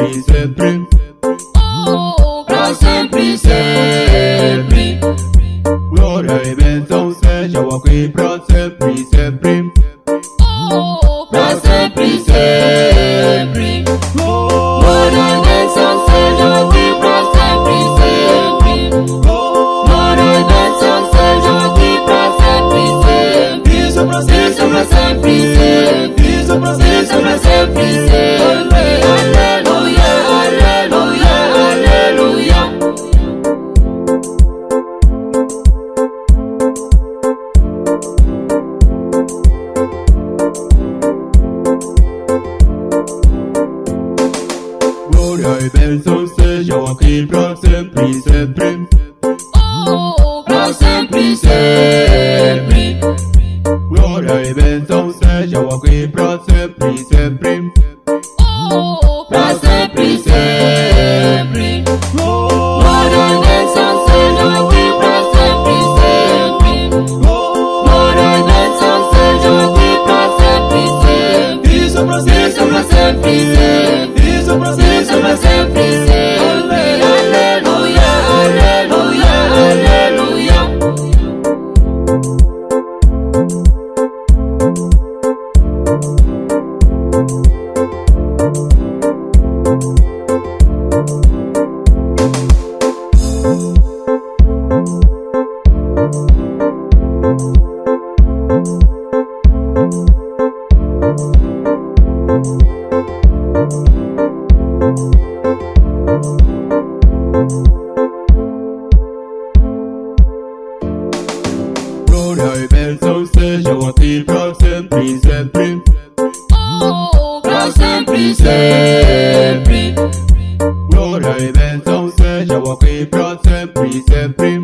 sempre, sempre. Oh, pra sempre, sempre. Glória e bênção sejam aqui pra sempre, sempre. Oh, pra sempre, sempre. Glória e bênção sejam aqui pra sempre, sempre. Glória e bênção sejam aqui pra sempre, sempre. Isso pra Isso pra sempre, sempre. Isso pra Isso pra sempre, sempre. Aleluia, aleluia, aleluia. Glória e bênção sejam aqui pra sempre, sempre. Oh, pra sempre, sempre. Glória e bênção sejam aqui pra sempre, sempre. Oh, pra sempre, sempre. Glória e bênção sejam aqui pra sempre, sempre. Glória e bênção sejam aqui pra sempre, sempre. Isso pra Isso pra sempre, sempre. Isso pra Isso pra sempre, sempre. Aleluia, aleluia, aleluia. Glória e bênção sejam aqui pra sempre, sempre. Oh, pra sempre, sempre. Glória e bênção sejam aqui pra sempre, sempre.